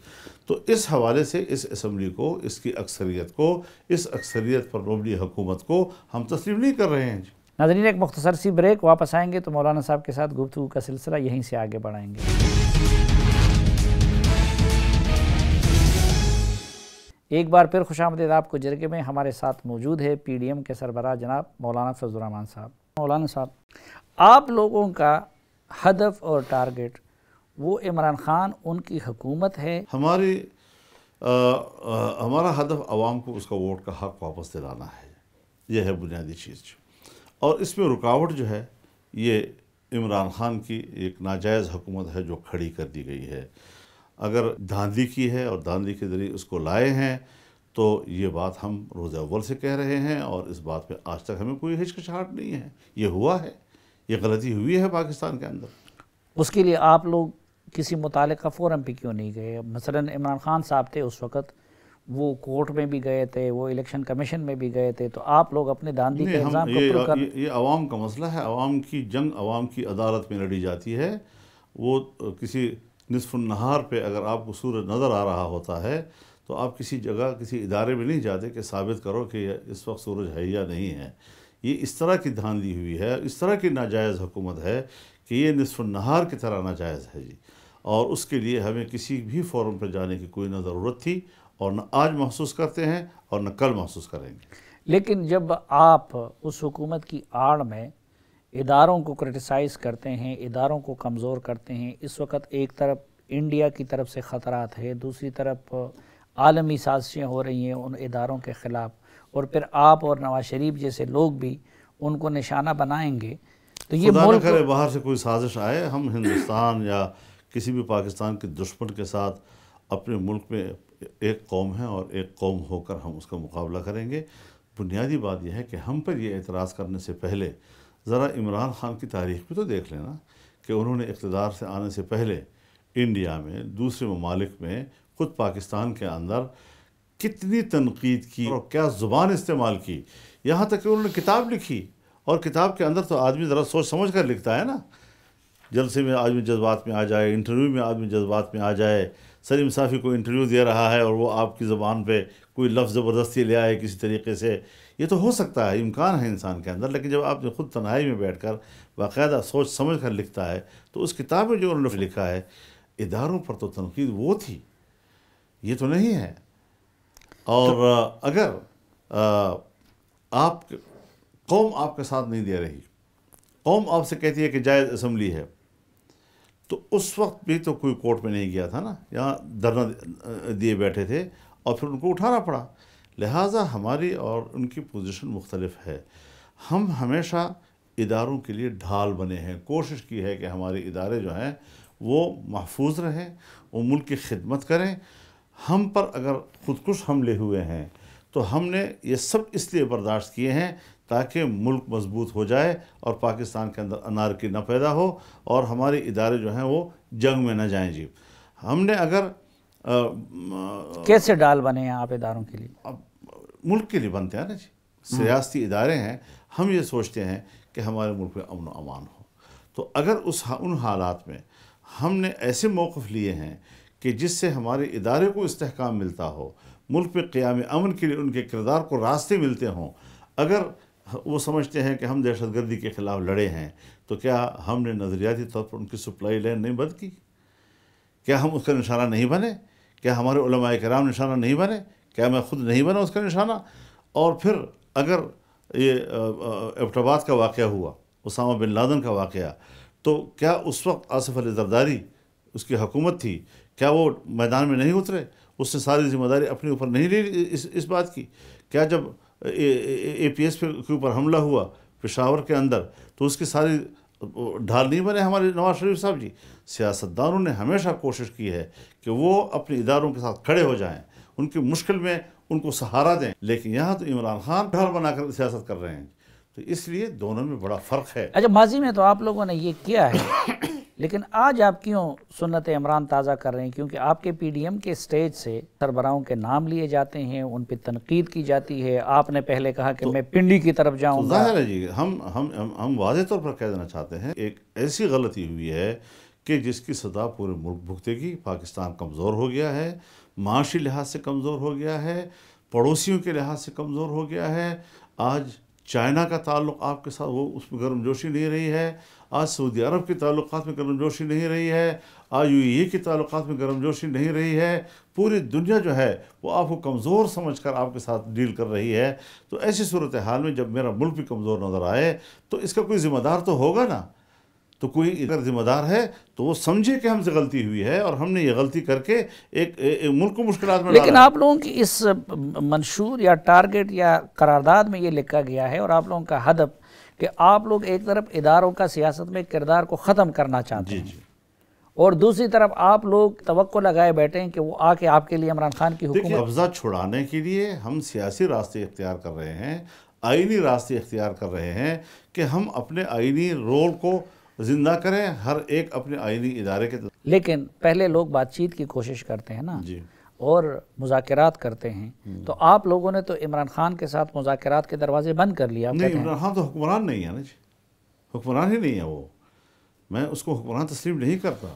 تو اس حوالے سے اس اسمبلی کو، اس کی اکثریت کو، اس اکثریت پر مبنی حکومت کو ہم تسلیم نہیں کر رہے ہیں جی۔ ناظرین، ایک مختصر سی بریک، واپس آئیں گے تو مولانا صاحب کے ساتھ گفتگو کا سلسلہ یہیں سے آگے بڑھائیں گے۔ ایک بار پھر خوش آمدید آپ کو جرگے میں۔ ہمارے ساتھ موجود ہے پی ڈی ایم کے سربراہ جناب مولانا فضل الرحمان صاحب۔ مولانا صاحب، آپ لوگوں کا ہدف اور ٹارگٹ وہ عمران خان ان کی حکومت ہے؟ ہمارا ہدف عوام کو اس کا ووٹ کا حق واپس دلانا ہے، یہ ہے بنیادی چیز۔ اور اس میں رکاوٹ جو ہے یہ عمران خان کی ایک ناجائز حکومت ہے جو کھڑی کر دی گئی ہے۔ اگر دھاندلی کی ہے اور دھاندلی کے ذریعے اس کو لائے ہیں تو یہ بات ہم روز اول سے کہہ رہے ہیں، اور اس بات پہ آج تک ہمیں کوئی ہچکچاہٹ نہیں ہے۔ یہ ہوا ہے، یہ غلطی ہوئی ہے پاکستان کے اندر۔ اس کے لیے آپ لوگ کسی متعلقہ فورم پہ کیوں نہیں گئے؟ مثلا عمران خان صاحب تھے اس وقت، وہ کورٹ میں بھی گئے تھے، وہ الیکشن کمیشن میں بھی گئے تھے، تو آپ لوگ اپنے دھاندلی کے الزام کو پروو کر… یہ عوام کا مسئلہ ہے، عوام کی جنگ عوام کی عدالت میں لڑی جاتی ہے۔ وہ کسی نصف النہار پہ اگر آپ کو سورج نظر آ رہا ہوتا ہے تو آپ کسی جگہ کسی ادارے میں نہیں جاتے کہ ثابت کرو کہ اس وقت سورج ہے یا نہیں ہے۔ یہ اس طرح کی دھاندلی ہوئی ہے، اس طرح کی ناجائز حکومت ہے کہ یہ نصف النہار کی طرح ناجائز ہے جی، اور اس کے لیے ہمیں کسی بھی فورم پہ جانے کی کوئی نہ ضرورت تھی، اور نہ آج محسوس کرتے ہیں اور نہ کل محسوس کریں گے۔ لیکن جب آپ اس حکومت کی آڑ میں اداروں کو کرٹیسائز کرتے ہیں، اداروں کو کمزور کرتے ہیں، اس وقت ایک طرف انڈیا کی طرف سے خطرات ہے، دوسری طرف عالمی سازشیں ہو رہی ہیں ان اداروں کے خلاف، اور پھر آپ اور نواز شریف جیسے لوگ بھی ان کو نشانہ بنائیں گے، تو یہ خدا نہ ملک… کرے باہر سے کوئی سازش آئے، ہم ہندوستان یا کسی بھی پاکستان کے دشمن کے ساتھ اپنے ملک میں ایک قوم ہے اور ایک قوم ہو کر ہم اس کا مقابلہ کریں گے۔ بنیادی بات یہ ہے کہ ہم پر یہ اعتراض کرنے سے پہلے ذرا عمران خان کی تاریخ بھی تو دیکھ لینا کہ انہوں نے اقتدار سے آنے سے پہلے انڈیا میں، دوسرے ممالک میں، خود پاکستان کے اندر کتنی تنقید کی اور کیا زبان استعمال کی، یہاں تک کہ انہوں نے کتاب لکھی، اور کتاب کے اندر تو آدمی ذرا سوچ سمجھ کر لکھتا ہے نا۔ جلسے میں آدمی جذبات میں آ جائے، انٹرویو میں آدمی جذبات میں آ جائے، سلیم صافی کو انٹرویو دے رہا ہے اور وہ آپ کی زبان پہ کوئی لفظ زبردستی لے آئے کسی طریقے سے، یہ تو ہو سکتا ہے، امکان ہے انسان کے اندر، لیکن جب آپ نے خود تنہائی میں بیٹھ کر باقاعدہ سوچ سمجھ کر لکھتا ہے تو اس کتاب میں جو انہوں نے لکھا ہے، اداروں پر تو تنقید وہ تھی، یہ تو نہیں ہے۔ اور اگر قوم آپ کا ساتھ نہیں دے رہی، قوم آپ سے کہتی ہے کہ جائز اسمبلی ہے، تو اس وقت بھی تو کوئی کورٹ میں نہیں گیا تھا نا، یہاں دھرنا دیے بیٹھے تھے اور پھر ان کو اٹھانا پڑا۔ لہٰذا ہماری اور ان کی پوزیشن مختلف ہے. ہم ہمیشہ اداروں کے لیے ڈھال بنے ہیں، کوشش کی ہے کہ ہمارے ادارے جو ہیں وہ محفوظ رہیں، وہ ملک کی خدمت کریں. ہم پر اگر خودکش حملے ہوئے ہیں تو ہم نے یہ سب اس لیے برداشت کیے ہیں تاکہ ملک مضبوط ہو جائے اور پاکستان کے اندر انارکی نہ پیدا ہو اور ہمارے ادارے جو ہیں وہ جنگ میں نہ جائیں. جی ہم نے اگر کیسے ڈال بنے ہیں آپ اداروں کے لیے؟ ملک کے لیے بنتے ہیں نا جی، سیاسی ادارے ہیں. ہم یہ سوچتے ہیں کہ ہمارے ملک میں امن و امان ہو. تو اگر ان حالات میں ہم نے ایسے موقف لیے ہیں کہ جس سے ہمارے ادارے کو استحکام ملتا ہو، ملک میں قیام امن کے لیے ان کے کردار کو راستے ملتے ہوں، اگر وہ سمجھتے ہیں کہ ہم دہشت گردی کے خلاف لڑے ہیں تو کیا ہم نے نظریاتی طور پر ان کی سپلائی لائن نہیں بند کی؟ کیا ہم اس کا نشانہ نہیں بنے؟ کیا ہمارے علماء کرام نشانہ نہیں بنے؟ کیا میں خود نہیں بنا اس کا نشانہ؟ اور پھر اگر یہ ایبٹ آباد کا واقعہ ہوا، اسامہ بن لادن کا واقعہ، تو کیا اس وقت آصف علی زرداری اس کی حکومت تھی، کیا وہ میدان میں نہیں اترے؟ اس نے ساری ذمہ داری اپنے اوپر نہیں لی اس بات کی؟ کیا جب اے پی ایس کے اوپر حملہ ہوا پشاور کے اندر تو اس کی ساری ڈھال نہیں بنے ہمارے نواز شریف صاحب جی؟ سیاستدانوں نے ہمیشہ کوشش کی ہے کہ وہ اپنے اداروں کے ساتھ کھڑے ہو جائیں، ان کی مشکل میں ان کو سہارا دیں. لیکن یہاں تو عمران خان ڈھال بنا کر سیاست کر رہے ہیں، تو اس لیے دونوں میں بڑا فرق ہے. اچھا، ماضی میں تو آپ لوگوں نے یہ کیا ہے، لیکن آج آپ کیوں سنت عمران تازہ کر رہے ہیں؟ کیونکہ آپ کے پی ڈی ایم کے سٹیج سے سربراہوں کے نام لیے جاتے ہیں، ان پہ تنقید کی جاتی ہے. آپ نے پہلے کہا کہ میں پنڈی کی طرف جاؤں گا. ظاہر ہے جی، ہم واضح طور پر کہہ دینا چاہتے ہیں ایک ایسی غلطی ہوئی ہے کہ جس کی سزا پورے ملک بھگتے گی. پاکستان کمزور ہو گیا ہے، معاشی لحاظ سے کمزور ہو گیا ہے، پڑوسیوں کے لحاظ سے کمزور ہو گیا ہے. آج چائنا کا تعلق آپ کے ساتھ وہ اس میں گرم جوشی نہیں رہی ہے. آج سعودی عرب کے تعلقات میں گرم جوشی نہیں رہی ہے. آج UAE کے تعلقات میں گرم جوشی نہیں رہی ہے. پوری دنیا جو ہے وہ آپ کو کمزور سمجھ کر آپ کے ساتھ ڈیل کر رہی ہے. تو ایسی صورتحال میں جب میرا ملک بھی کمزور نظر آئے تو اس کا کوئی ذمہ دار تو ہوگا نا. تو کوئی اگر ذمہ دار ہے تو وہ سمجھے کہ ہم سے غلطی ہوئی ہے اور ہم نے یہ غلطی کر کے ایک ملک کو مشکلات میں ڈالا. لیکن آپ لوگوں کی اس منشور یا ٹارگٹ یا قرارداد میں یہ لکھا گیا ہے اور آپ لوگوں کا ہدف کہ آپ لوگ ایک طرف اداروں کا سیاست میں کردار کو ختم کرنا چاہتے ہیں اور دوسری طرف آپ لوگ توقع لگائے بیٹھے ہیں کہ وہ آ کے آپ کے لیے عمران خان کی حکومت. قبضہ چھڑانے کے لیے ہم سیاسی راستے اختیار کر رہے ہیں، آئینی راستے اختیار کر رہے ہیں کہ ہم اپنے آئینی رول کو زندہ کریں، ہر ایک اپنے آئینی ادارے کے. لیکن پہلے لوگ بات چیت کی کوشش کرتے ہیں نا جی، اور مذاکرات کرتے ہیں. تو آپ لوگوں نے تو عمران خان کے ساتھ مذاکرات کے دروازے بند کر لیا. نہیں، عمران خان تو حکمران نہیں ہے نا جی، حکمران ہی نہیں ہے وہ. میں اس کو حکمران تسلیم نہیں کرتا.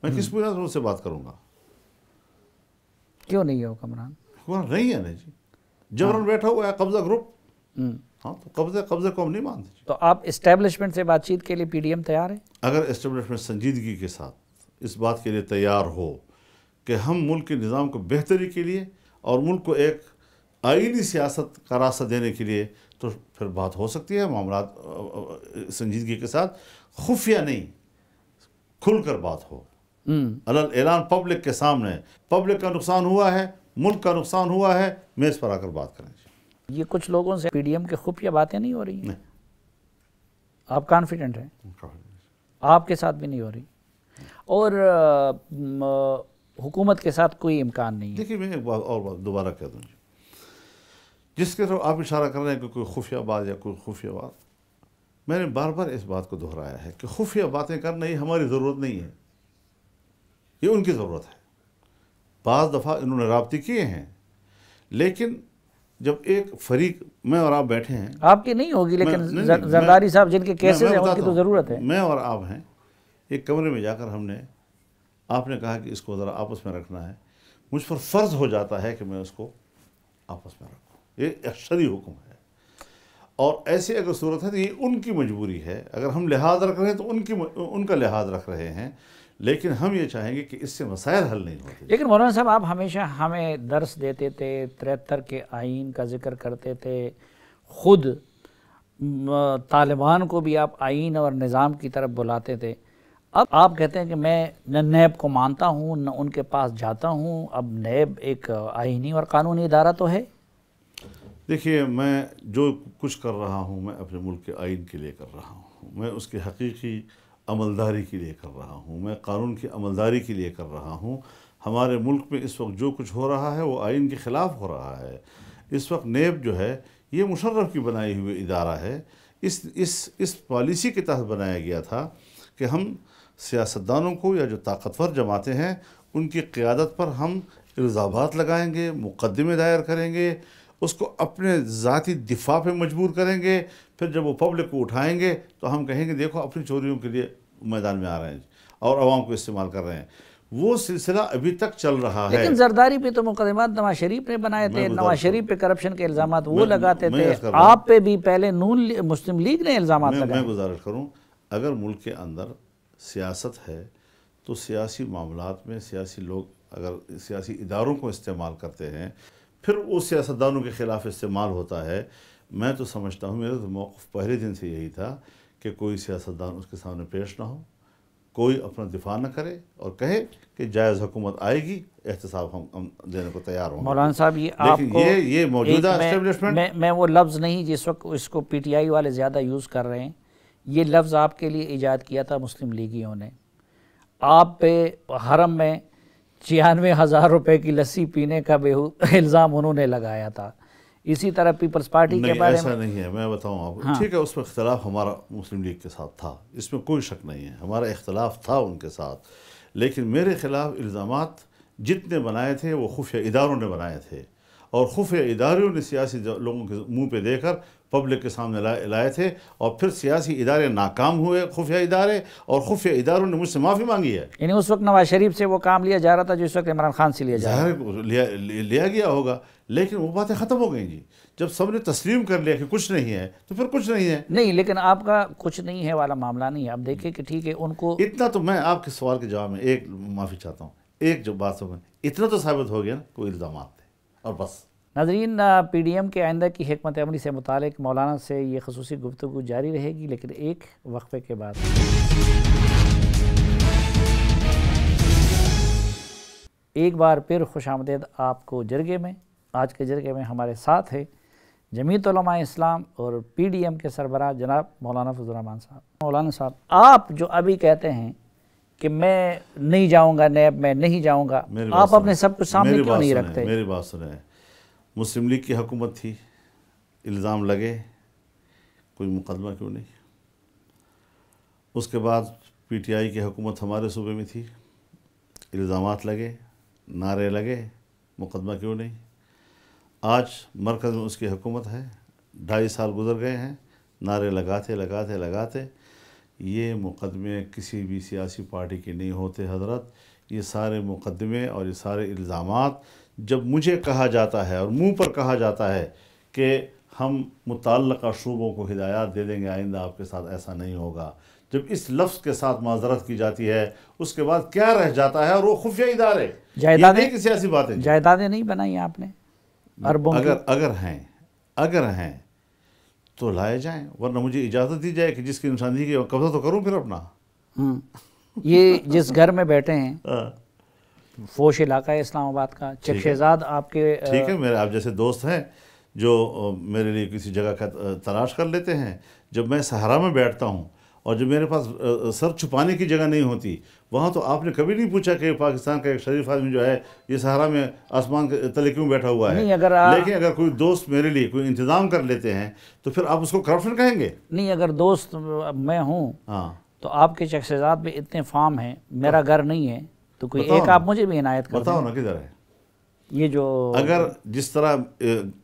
میں کس بنیاد پر اس سے بات کروں گا؟ کیوں نہیں ہے حکمران؟ حکمران نہیں ہے نا جی، جبرن بیٹھا ہوا ہے قبضہ گروپ. ہاں، تو قبضے کو ہم نہیں مانتے. تو آپ اسٹیبلشمنٹ سے بات چیت کے لیے پی ڈی ایم تیار ہے؟ اگر اسٹیبلشمنٹ سنجیدگی کے ساتھ اس بات کے لیے تیار ہو کہ ہم ملک کے نظام کو بہتری کے لیے اور ملک کو ایک آئینی سیاست کا راستہ دینے کے لیے، تو پھر بات ہو سکتی ہے. معاملات سنجیدگی کے ساتھ، خفیہ نہیں، کھل کر بات ہو، اعلان پبلک کے سامنے. پبلک کا نقصان ہوا ہے، ملک کا نقصان ہوا ہے، میز پر آ کر بات کریں. یہ کچھ لوگوں سے پی ڈی ایم کے خفیہ باتیں نہیں ہو رہی ہیں؟ آپ کانفیڈنٹ ہیں؟ آپ کے ساتھ بھی نہیں ہو رہی اور حکومت کے ساتھ کوئی امکان نہیں ہے؟ دیکھیے، میں ایک بات اور دوبارہ کہہ دوں جی، جس کے طرف آپ اشارہ کر رہے ہیں کہ کوئی خفیہ بات یا کوئی خفیہ بات، میں نے بار بار اس بات کو دہرایا ہے کہ خفیہ باتیں کرنا یہ ہماری ضرورت نہیں ہے، یہ ان کی ضرورت ہے. بعض دفعہ انہوں نے رابطے کیے ہیں، لیکن جب ایک فریق، میں اور آپ بیٹھے ہیں، آپ کی نہیں ہوگی لیکن زرداری صاحب جن کے کیسز ہیں ان کی تو ضرورت ہے. میں اور آپ ہیں، ایک کمرے میں جا کر ہم نے، آپ نے کہا کہ اس کو ذرا آپس میں رکھنا ہے، مجھ پر فرض ہو جاتا ہے کہ میں اس کو آپس میں رکھوں. یہ ایک شرعی حکم ہے اور ایسی اگر صورت ہے تو یہ ان کی مجبوری ہے. اگر ہم لحاظ رکھ رہے ہیں تو ان کا لحاظ رکھ رہے ہیں، لیکن ہم یہ چاہیں گے کہ اس سے مسائل حل نہیں ہوتے. لیکن مولانا صاحب، آپ ہمیشہ ہمیں درس دیتے تھے، 73 کے آئین کا ذکر کرتے تھے، خود طالبان کو بھی آپ آئین اور نظام کی طرف بلاتے تھے. اب آپ کہتے ہیں کہ میں نہ نیب کو مانتا ہوں نہ ان کے پاس جاتا ہوں. اب نیب ایک آئینی اور قانونی ادارہ تو ہے. دیکھیے، میں جو کچھ کر رہا ہوں میں اپنے ملک کے آئین کے لیے کر رہا ہوں، میں اس کی حقیقی عملداری کے لیے کر رہا ہوں، میں قانون کی عملداری کے لیے کر رہا ہوں۔ ہمارے ملک میں اس وقت جو کچھ ہو رہا ہے وہ آئین کے خلاف ہو رہا ہے۔ اس وقت نیب جو ہے یہ مشرف کی بنائی ہوئی ادارہ ہے۔ اس پالیسی کے تحت بنایا گیا تھا کہ ہم سیاستدانوں کو یا جو طاقتور جماعتیں ہیں ان کی قیادت پر ہم الزامات لگائیں گے، مقدمے دائر کریں گے، اس کو اپنے ذاتی دفاع پہ مجبور کریں گے۔ پھر جب وہ پبلک کو اٹھائیں گے تو ہم کہیں گے دیکھو اپنی چوریوں کے لیے میدان میں آ رہے ہیں اور عوام کو استعمال کر رہے ہیں۔ وہ سلسلہ ابھی تک چل رہا ہے۔ لیکن زرداری پہ تو مقدمات نواز شریف نے بنائے تھے، نواز شریف پہ کرپشن کے الزامات وہ لگاتے تھے، آپ پہ بھی پہلے مسلم لیگ نے الزامات لگائے۔ میں گزارش کروں، اگر ملک کے اندر سیاست ہے تو سیاسی معاملات میں سیاسی لوگ اگر سیاسی اداروں کو استعمال کرتے ہیں پھر وہ سیاستدانوں کے خلاف استعمال ہوتا ہے۔ میں تو سمجھتا ہوں، میرا تو موقف پہلے دن سے یہی تھا کہ کوئی سیاستدان اس کے سامنے پیش نہ ہو، کوئی اپنا دفاع نہ کرے اور کہے کہ جائز حکومت آئے گی، احتساب ہم دینے کو تیار ہوں گے۔ مولانا صاحب یہ آپ کو یہ موجودہ اسٹیبلشمنٹ، میں وہ لفظ نہیں جس وقت اس کو پی ٹی آئی والے زیادہ یوز کر رہے ہیں، یہ لفظ آپ کے لیے ایجاد کیا تھا مسلم لیگیوں نے۔ آپ پہ حرم میں 96,000 روپے کی لسی پینے کا الزام انہوں نے لگایا تھا۔ اسی طرح پیپلز پارٹی کے بارے میں ایسا نہیں ہے، میں بتاؤں آپ کو۔ ٹھیک ہے، اس میں اختلاف ہمارا مسلم لیگ کے ساتھ تھا، اس میں کوئی شک نہیں ہے، ہمارا اختلاف تھا ان کے ساتھ، لیکن میرے خلاف الزامات جتنے بنائے تھے وہ خفیہ اداروں نے بنائے تھے، اور خفیہ اداروں نے سیاسی لوگوں کے منہ پہ دے کر پبلک کے سامنے لائے تھے، اور پھر سیاسی ادارے ناکام ہوئے، خفیہ ادارے، اور خفیہ اداروں نے مجھ سے معافی مانگی ہے۔ یعنی اس وقت نواز شریف سے وہ کام لیا جا رہا تھا جو اس وقت عمران خان سے لیا جا رہا ہے۔ لیا گیا ہوگا، لیکن وہ باتیں ختم ہو گئیں جی۔ جب سب نے تسلیم کر لیا کہ کچھ نہیں ہے تو پھر کچھ نہیں ہے۔ نہیں، لیکن آپ کا کچھ نہیں ہے والا معاملہ نہیں ہے۔ اب دیکھیں کہ ٹھیک ہے ان کو اتنا تو میں آپ کے سوال کے جواب میں ایک معافی چاہتا ہوں، ایک جو بات سمجھ، اتنا تو ثابت ہو گیا نا کوئی الزامات تھے اور بس۔ ناظرین، پی ڈی ایم کے آئندہ کی حکمت عملی سے متعلق مولانا سے یہ خصوصی گفتگو جاری رہے گی، لیکن ایک وقفے کے بعد۔ ایک بار پھر خوش آمدید آپ کو جرگے میں۔ آج کے جرگے میں ہمارے ساتھ ہے جمعیت علماء اسلام اور پی ڈی ایم کے سربراہ جناب مولانا فضل الرحمان صاحب۔ مولانا صاحب، آپ جو ابھی کہتے ہیں کہ میں نہیں جاؤں گا نیب میں، نہیں جاؤں گا، آپ اپنے سب کچھ سامنے کیوں نہیں رکھتے؟ میری بات سنیں، مسلم لیگ کی حکومت تھی، الزام لگے، کوئی مقدمہ کیوں نہیں؟ اس کے بعد پی ٹی آئی کی حکومت ہمارے صوبے میں تھی، الزامات لگے، نعرے لگے، مقدمہ کیوں نہیں؟ آج مرکز میں اس کی حکومت ہے، 2.5 سال گزر گئے ہیں، نعرے لگاتے یہ مقدمے کسی بھی سیاسی پارٹی کے نہیں ہوتے حضرت۔ یہ سارے مقدمے اور یہ سارے الزامات جب مجھے کہا جاتا ہے اور منہ پر کہا جاتا ہے کہ ہم متعلقہ شعبوں کو ہدایات دے دیں گے آئندہ آپ کے ساتھ ایسا نہیں ہوگا، جب اس لفظ کے ساتھ معذرت کی جاتی ہے اس کے بعد کیا رہ جاتا ہے؟ اور وہ خفیہ ادارے، یہ نہیں کہ سیاسی باتیں۔ جائیدادیں نہیں بنائی آپ نے اربوں کی؟ اگر ہیں تو لائے جائیں، ورنہ مجھے اجازت دی جائے کہ جس کی نشاندہی کی قبضہ تو کروں پھر اپنا۔ یہ جس گھر میں بیٹھے ہیں فوش علاقہ ہے اسلام آباد کا، چک شہزاد آپ کے، ٹھیک ہے، میرے آپ جیسے دوست ہیں جو میرے لیے کسی جگہ کا تلاش کر لیتے ہیں۔ جب میں صحرا میں بیٹھتا ہوں اور جب میرے پاس سر چھپانے کی جگہ نہیں ہوتی، وہاں تو آپ نے کبھی نہیں پوچھا کہ پاکستان کا ایک شریف آدمی جو ہے یہ صحرا میں آسمان کے تلے کیوں بیٹھا ہوا ہے؟ لیکن اگر کوئی دوست میرے لیے کوئی انتظام کر لیتے ہیں تو پھر آپ اس کو کرپشن کہیں گے؟ نہیں، اگر دوست میں ہوں تو آپ کے چک شہزاد میں اتنے فارم ہیں، میرا گھر نہیں ہے، تو کوئی ایک آپ مجھے بھی عنایت کر بتاؤ نا کدھر ہے؟ یہ جو اگر جس طرح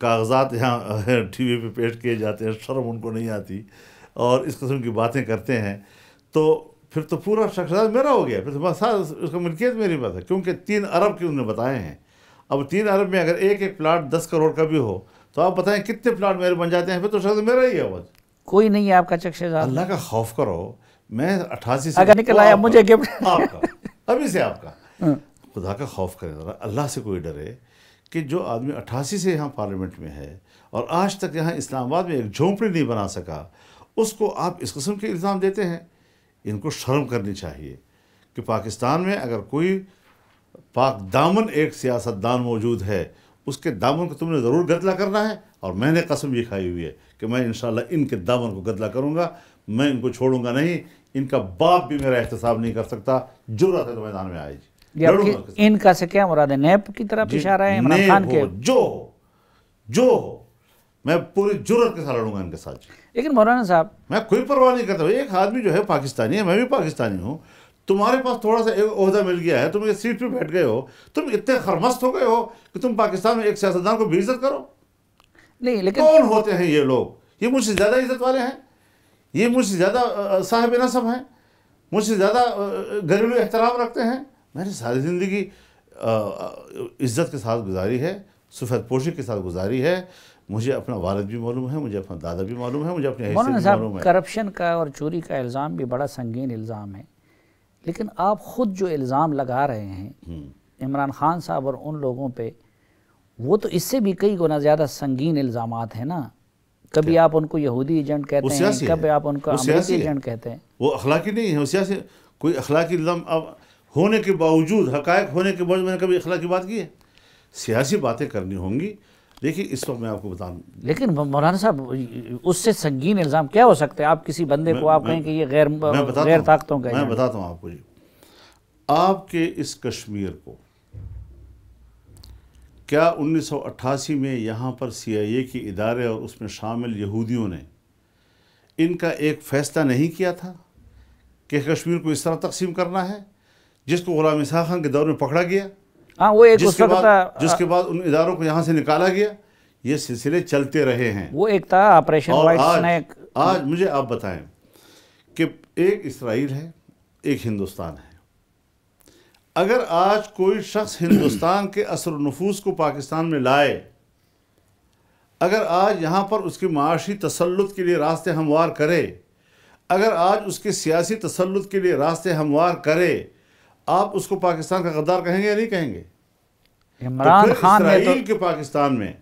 کاغذات یہاں ٹی وی پہ پیش کیے جاتے ہیں، شرم ان کو نہیں آتی اور اس قسم کی باتیں کرتے ہیں، تو پھر تو پورا شخصیات میرا ہو گیا، پھر تو اس کا ملکیت میری بات ہے، کیونکہ 3 ارب کی انہوں نے بتائے ہیں۔ اب 3 ارب میں اگر ایک پلاٹ 10 کروڑ کا بھی ہو تو آپ بتائیں کتنے پلاٹ میرے بن جاتے ہیں؟ پھر تو شخص میرا ہی ہے۔ کوئی نہیں ہے آپ کا چک شہزاد؟ اللہ کا خوف کرو، میں 88 سے اگر نکل آیا مجھے گفٹ آپ کا، ابھی سے آپ کا، خدا کا خوف کرے ذرا، اللہ سے کوئی ڈرے کہ جو آدمی 88 سے یہاں پارلیمنٹ میں ہے اور آج تک یہاں اسلام آباد میں ایک جھونپڑی نہیں بنا سکا، اس کو آپ اس قسم کے الزام دیتے ہیں۔ ان کو شرم کرنی چاہیے کہ پاکستان میں اگر کوئی پاک دامن ایک سیاستدان موجود ہے، اس کے دامن کو تم نے ضرور گتلا کرنا ہے اور میں نے قسم یہ کھائی ہوئی ہے کہ میں انشاءاللہ ان کے دامن کو گدلا کروں گا، میں ان کو چھوڑوں گا نہیں، ان کا باپ بھی میرا احتساب نہیں کر سکتا، جرأت ہے تو میدان میں آئے جی، لڑوں گا اس کے ساتھ۔ ان کا سے کیا مراد ہے؟ نیب کی طرف اشارہ ہے عمران خان کے؟ جو ہو میں پوری جرأت کے ساتھ لڑوں گا ان کے ساتھ۔ لیکن مولانا صاحب میں کوئی پرواہ نہیں کرتا، ایک آدمی جو ہے پاکستانی ہے، میں بھی پاکستانی ہوں، تمہارے پاس تھوڑا سا ایک عہدہ مل گیا ہے، تم ایک سیٹ پہ بیٹھ گئے ہو، تم اتنے خرمست ہو گئے ہو کہ تم پاکستان میں ایک سیاستدان کو بے عزت کرو؟ نہیں، لیکن کون ہوتے ہیں یہ لوگ؟ یہ مجھ سے زیادہ عزت والے ہیں، یہ مجھ سے زیادہ صاحب نسب ہیں، مجھ سے زیادہ گھریلو احترام رکھتے ہیں۔ میں نے ساری زندگی عزت کے ساتھ گزاری ہے، سفید پوشی کے ساتھ گزاری ہے، مجھے اپنا والد بھی معلوم ہے، مجھے اپنا دادا بھی معلوم ہے، مجھے اپنی حیثیت مولانا بھی صاحب معلوم ہے۔ کرپشن کا اور چوری کا الزام بھی بڑا سنگین الزام ہے، لیکن آپ خود جو الزام لگا رہے ہیں عمران خان صاحب اور ان لوگوں پہ، وہ تو اس سے بھی کئی گنا زیادہ سنگین الزامات ہیں نا۔ کبھی آپ ان کو یہودی ایجنٹ کہتے ہیں، کبھی آپ ان کو امریکی ایجنٹ کہتے ہیں۔ وہ اخلاقی نہیں ہے، وہ سیاسی، کوئی اخلاقی الزام اب ہونے کے باوجود، حقائق ہونے کے باوجود میں نے کبھی اخلاقی بات کی ہے؟ سیاسی باتیں کرنی ہوں گی۔ دیکھیے اس وقت میں آپ کو بتاؤں، لیکن مولانا صاحب اس سے سنگین الزام کیا ہو سکتا ہے؟ آپ کسی بندے کو آپ کہیں کہ یہ غیر طاقتوں کا میں بتاتا ہوں آپ کو جی، آپ کے اس کشمیر کو کیا 1988 میں یہاں پر CIA کے ادارے اور اس میں شامل یہودیوں نے ان کا ایک فیصلہ نہیں کیا تھا کہ کشمیر کو اس طرح تقسیم کرنا ہے، جس کو غلام اسحاق خان کے دور میں پکڑا گیا، ہاں وہ ایک جس کے بعد ان اداروں کو یہاں سے نکالا گیا؟ یہ سلسلے چلتے رہے ہیں۔ وہ ایک تھا آپریشن وائٹ سنیک۔ آج مجھے آپ بتائیں کہ ایک اسرائیل ہے، ایک ہندوستان ہے۔ اگر آج کوئی شخص ہندوستان کے اثر و نفوذ کو پاکستان میں لائے، اگر آج یہاں پر اس کے معاشی تسلط کے لیے راستے ہموار کرے، اگر آج اس کے سیاسی تسلط کے لیے راستے ہموار کرے، آپ اس کو پاکستان کا غدار کہیں گے یا نہیں کہیں گے؟ عمران خان نے تو اسرائیل کے پاکستان میں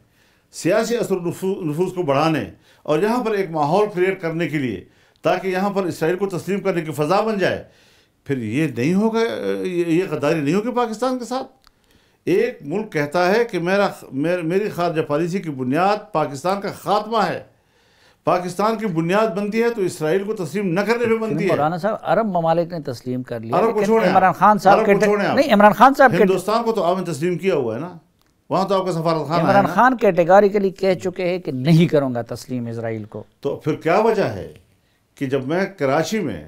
سیاسی اثر و نفوذ کو بڑھانے اور یہاں پر ایک ماحول کریٹ کرنے کے لیے تاکہ یہاں پر اسرائیل کو تسلیم کرنے کی فضا بن جائے، پھر یہ نہیں ہوگا، یہ غداری نہیں ہوگی پاکستان کے ساتھ۔ ایک ملک کہتا ہے کہ میری خارجہ پالیسی کی بنیاد پاکستان کا خاتمہ ہے، پاکستان کی بنیاد بنتی ہے تو اسرائیل کو تسلیم نہ کرنے پہ بنتی ہے۔ مولانا صاحب عرب ممالک نے تسلیم کر لیا، عرب کو لیکن چھوڑیں، عمران خان صاحب نہیں، عمران خان صاحب ہندوستان کو تو آپ نے تسلیم کیا ہوا ہے نا، وہاں تو آپ کا سفارت خانہ ہے عمران نا۔ خان کیٹیگوریکلی کہہ چکے ہیں کہ نہیں کروں گا تسلیم اسرائیل کو۔ تو پھر کیا وجہ ہے کہ جب میں کراچی میں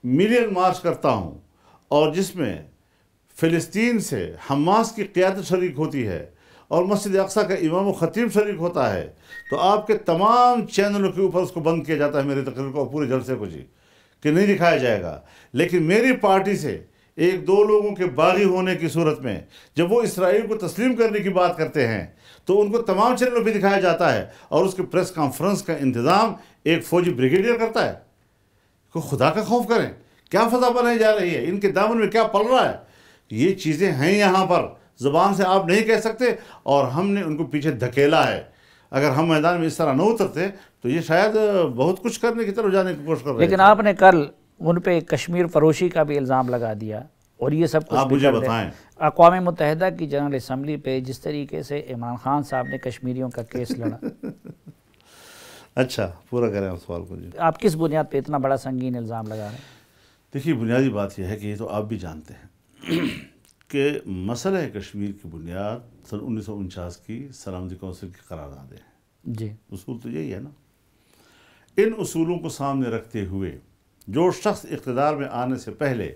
ملین مارچ کرتا ہوں اور جس میں فلسطین سے حماس کی قیادت شریک ہوتی ہے اور مسجد اقصیٰ کا امام و خطیب شریک ہوتا ہے، تو آپ کے تمام چینلوں کے اوپر اس کو بند کیا جاتا ہے، میری تقریر کو، پورے جلسے کو جی، کہ نہیں دکھایا جائے گا۔ لیکن میری پارٹی سے ایک دو لوگوں کے باغی ہونے کی صورت میں جب وہ اسرائیل کو تسلیم کرنے کی بات کرتے ہیں تو ان کو تمام چینلوں پہ دکھایا جاتا ہے، اور اس کے پریس کانفرنس کا انتظام ایک فوجی بریگیڈیئر کرتا ہے۔ کو خدا کا خوف کریں، کیا فضا بنائی جا رہی ہے، ان کے دامن میں کیا پل رہا ہے؟ یہ چیزیں ہیں یہاں پر، زبان سے آپ نہیں کہہ سکتے، اور ہم نے ان کو پیچھے دھکیلا ہے۔ اگر ہم میدان میں اس طرح نہ اترتے تو یہ شاید بہت کچھ کرنے کی طرف جانے کی کوشش کر رہے ہیں۔ لیکن آپ نے کل ان پہ کشمیر فروشی کا بھی الزام لگا دیا، اور یہ سب کچھ آپ مجھے بتائیں، اقوام متحدہ کی جنرل اسمبلی پہ جس طریقے سے عمران خان صاحب نے کشمیریوں کا کیس لڑا۔ اچھا پورا کریں آپ سوال کو جی۔ آپ کس بنیاد پہ اتنا بڑا سنگین الزام لگا رہے ہیں؟ دیکھیے بنیادی بات یہ ہے کہ یہ تو آپ بھی جانتے ہیں کہ مسئلہ کشمیر کی بنیاد سن 1949 کی سلامتی کونسل کی قراردادیں ہیں جی، اصول تو یہی ہے نا۔ ان اصولوں کو سامنے رکھتے ہوئے جو شخص اقتدار میں آنے سے پہلے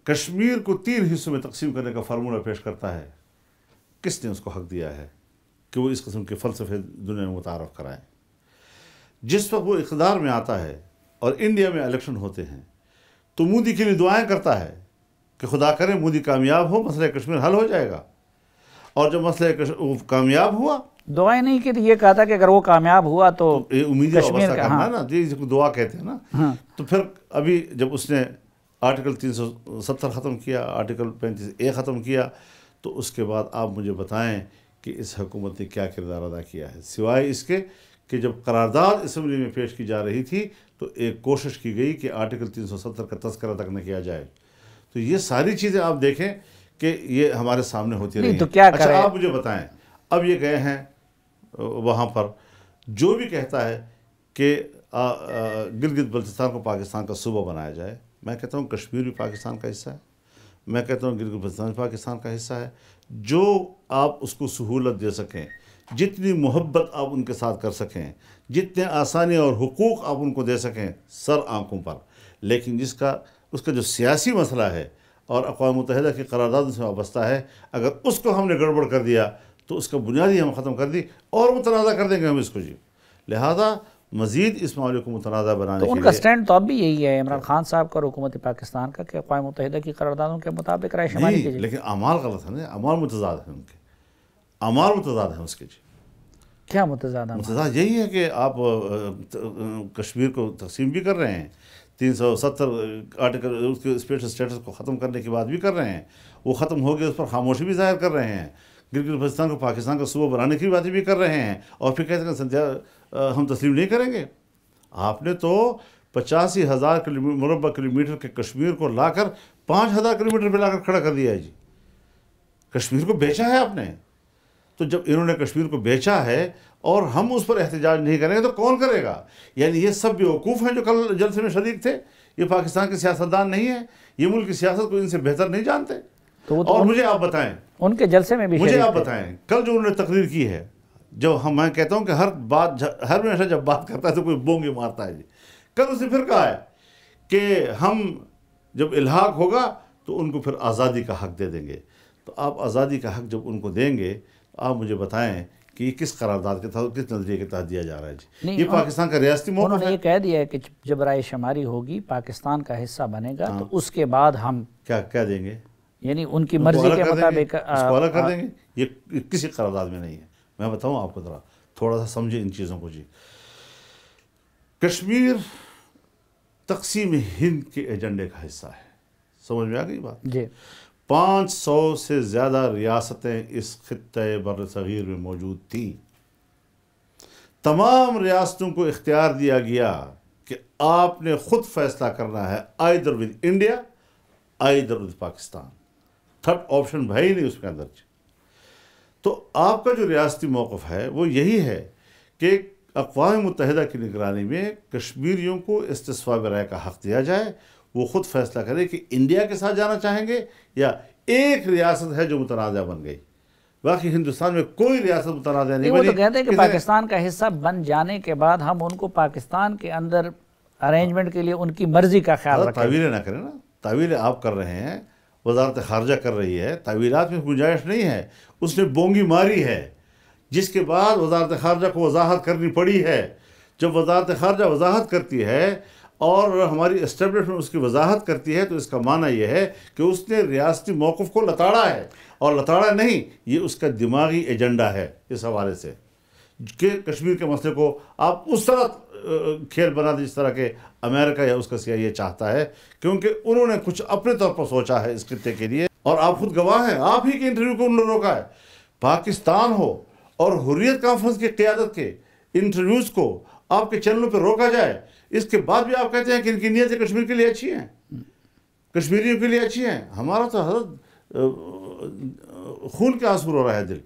کشمیر کو 3 حصوں میں تقسیم کرنے کا فارمولہ پیش کرتا ہے، کس نے اس کو حق دیا ہے کہ وہ اس قسم کے فلسفے دنیا میں متعارف کرائے؟ جس وقت وہ اقتدار میں آتا ہے اور انڈیا میں الیکشن ہوتے ہیں تو مودی کے لیے دعائیں کرتا ہے کہ خدا کرے مودی کامیاب ہو، مسئلہ کشمیر حل ہو جائے گا، اور جب مسئلہ کامیاب ہوا، دعائیں نہیں کی، یہ کہا تھا کہ اگر وہ کامیاب ہوا تو امید وابستہ کرنا نا، جس کو دعا کہتے ہیں نا۔ تو پھر ابھی جب اس نے آرٹیکل 370 ختم کیا، آرٹیکل 35A ختم کیا، تو اس کے بعد آپ مجھے بتائیں کہ اس حکومت نے کیا کردار ادا کیا ہے، سوائے اس کے کہ جب قرارداد اسمبلی میں پیش کی جا رہی تھی تو ایک کوشش کی گئی کہ آرٹیکل 370 کا تذکرہ تک نہ کیا جائے۔ تو یہ ساری چیزیں آپ دیکھیں کہ یہ ہمارے سامنے ہوتی رہی تو ہیں. کیا اچھا کریں؟ آپ مجھے بتائیں، اب یہ گئے ہیں وہاں پر، جو بھی کہتا ہے کہ گلگت بلتستان کو پاکستان کا صوبہ بنایا جائے، میں کہتا ہوں کشمیر بھی پاکستان کا حصہ ہے، میں کہتا ہوں گلگت بلتستان بھی پاکستان کا حصہ ہے. جو آپ اس کو سہولت دے سکیں، جتنی محبت آپ ان کے ساتھ کر سکیں، جتنے آسانی اور حقوق آپ ان کو دے سکیں، سر آنکھوں پر. لیکن اس کا جو سیاسی مسئلہ ہے اور اقوام متحدہ کی قرارداد سے وابستہ ہے، اگر اس کو ہم نے گڑبڑ کر دیا تو اس کا بنیادی ہم ختم کر دی اور متنازع کر دیں گے ہم اس کو جی. لہذا مزید اس معاملے کو متنازع بنانے تو کے ان کا لیے سٹینڈ تو اب بھی یہی ہے عمران خان صاحب کا اور حکومت پاکستان کا کہ اقوام متحدہ کی قراردادوں کے مطابق رائے شماری نہیں، کیجیے. لیکن اعمال غلط ہیں نا، اعمال متضاد ہیں ان کے، اعمال متضاد ہیں اس کے جی. کیا متضاد ہیں؟ متضاد یہی ہے کہ آپ کشمیر کو تقسیم بھی کر رہے ہیں، 370 آرٹیکل اس کے اسپیشل اسٹیٹس کو ختم کرنے کی بات بھی کر رہے ہیں، وہ ختم ہو گیا اس پر خاموشی بھی ظاہر کر رہے ہیں، گلگت بلتستان کو پاکستان کا صوبہ بنانے کی باتیں بھی کر رہے ہیں، اور پھر کہتے ہیں ہم تسلیم نہیں کریں گے. آپ نے تو 85,000 مربع کلومیٹر کے کشمیر کو لا کر 5,000 کلومیٹر پہ لا کر کھڑا کر دیا ہے جی. کشمیر کو بیچا ہے آپ نے. تو جب انہوں نے کشمیر کو بیچا ہے اور ہم اس پر احتجاج نہیں کریں گے تو کون کرے گا؟ یعنی یہ سب بیوقوف ہیں جو کل جلسے میں شریک تھے، یہ پاکستان کے سیاستدان نہیں ہیں، یہ ملک کی سیاست کو ان سے بہتر نہیں جانتے. اور مجھے آپ بتائیں، ان کے جلسے میں بھی مجھے آپ بتائیں کل جو انہوں نے تقریر کی ہے، جو میں کہتا ہوں کہ ہر ہمیشہ جب بات کرتا ہے تو کوئی بونگی مارتا ہے جی. کل اس نے پھر کہا ہے کہ ہم جب الحاق ہوگا تو ان کو پھر آزادی کا حق دے دیں گے. تو آپ آزادی کا حق جب ان کو دیں گے تو آپ مجھے بتائیں کہ یہ کس قرارداد کے تحت، کس نظریے کے تحت دیا جا رہا ہے جی. یہ پاکستان کا ریاستی موقف ہے. انہوں نے یہ کہہ دیا ہے کہ جب رائے شماری ہوگی پاکستان کا حصہ بنے گا تو اس کے بعد ہم کیا دیں گے، یعنی ان کی مرضی کے مطابق اس کو الگ کر دیں گے. یہ کسی قرارداد میں نہیں ہے. میں بتاؤں آپ کو ذرا تھوڑا سا سمجھیں ان چیزوں کو جی. کشمیر تقسیم ہند کے ایجنڈے کا حصہ ہے. سمجھ میں آ گئی بات؟ جی. 500 سے زیادہ ریاستیں اس خطۂ بر صغیر میں موجود تھیں. تمام ریاستوں کو اختیار دیا گیا کہ آپ نے خود فیصلہ کرنا ہے، either with India either with Pakistan. Third option ہے ہی نہیں اس کے اندر. تو آپ کا جو ریاستی موقف ہے وہ یہی ہے کہ اقوام متحدہ کی نگرانی میں کشمیریوں کو استصواب رائے کا حق دیا جائے، وہ خود فیصلہ کرے کہ انڈیا کے ساتھ جانا چاہیں گے یا ایک ریاست ہے جو متنازع بن گئی. باقی ہندوستان میں کوئی ریاست متنازع نہیں وہ بنی. تو کہتے ہیں کہ پاکستان کا حصہ بن جانے کے بعد ہم ان کو پاکستان کے اندر ارینجمنٹ کے لیے ان کی مرضی کا خیال رکھیں. تعویلیں نہ کریں نا، تعویلیں آپ کر رہے ہیں، وزارت خارجہ کر رہی ہے، تعویلات میں گنجائش نہیں ہے. اس نے بونگی ماری ہے جس کے بعد وزارت خارجہ کو وضاحت کرنی پڑی ہے. جب وزارت خارجہ وضاحت کرتی ہے اور ہماری اسٹیبلشمنٹ اس کی وضاحت کرتی ہے تو اس کا معنی یہ ہے کہ اس نے ریاستی موقف کو لتاڑا ہے، اور لتاڑا نہیں، یہ اس کا دماغی ایجنڈا ہے اس حوالے سے کہ کشمیر کے مسئلے کو آپ اس طرح کھیل بنا دیں جس طرح کہ امریکہ یا اس کا CIA چاہتا ہے، کیونکہ انہوں نے کچھ اپنے طور پر سوچا ہے اس خطے کے لیے. اور آپ خود گواہ ہیں، آپ ہی کے انٹرویو کو انہوں نے روکا ہے. پاکستان ہو اور حریت کانفرنس کی قیادت کے انٹرویوز کو آپ کے چینلوں پہ روکا جائے، اس کے بعد بھی آپ کہتے ہیں کہ ان کی نیتیں کشمیر کے لیے اچھی ہیں، کشمیریوں کے لیے اچھی ہیں. ہمارا تو حضرت خون کے آنسو رو رہا ہے دل.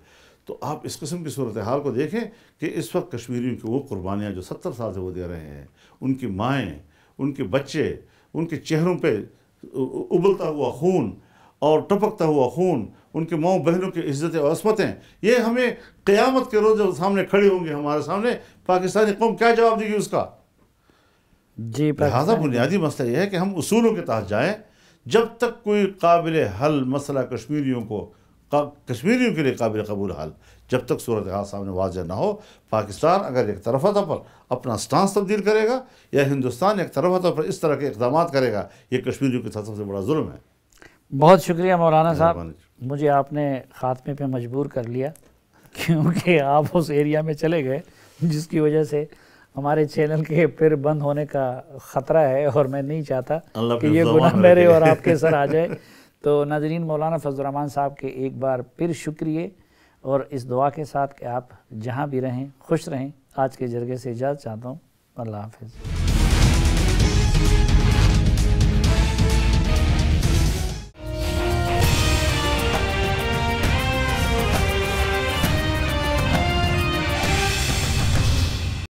تو آپ اس قسم کی صورتحال کو دیکھیں کہ اس وقت کشمیریوں کی وہ قربانیاں جو 70 سال سے وہ دے رہے ہیں، ان کی مائیں، ان کے بچے، ان کے چہروں پہ ابلتا ہوا خون اور ٹپکتا ہوا خون، ان کے ماؤں بہنوں کی عزتیں اور عصمتیں، یہ ہمیں قیامت کے روز جب سامنے کھڑی ہوں گی ہمارے سامنے، پاکستانی قوم کیا جواب دے گی اس کا؟ جی. لہٰذا بنیادی مسئلہ یہ ہے کہ ہم اصولوں کے تحت جائیں. جب تک کوئی قابل حل مسئلہ کشمیریوں کے لیے قابل قبول حل، جب تک صورتحال سامنے واضح نہ ہو، پاکستان اگر ایک طرفہ طور پر اپنا سٹانس تبدیل کرے گا یا ہندوستان ایک طرفہ طور پر اس طرح کے اقدامات کرے گا، یہ کشمیریوں کے ساتھ سب سے بڑا ظلم ہے. بہت شکریہ مولانا صاحب، مجھے آپ نے خاتمے پہ مجبور کر لیا کیونکہ آپ اس ایریا میں چلے گئے جس کی وجہ سے ہمارے چینل کے پھر بند ہونے کا خطرہ ہے، اور میں نہیں چاہتا کہ یہ گناہ میرے اور آپ کے سر آ جائے. تو ناظرین، مولانا فضل الرحمان صاحب کے ایک بار پھر شکریہ، اور اس دعا کے ساتھ کہ آپ جہاں بھی رہیں خوش رہیں. آج کے جرگے سے اجازت چاہتا ہوں. اللہ حافظ.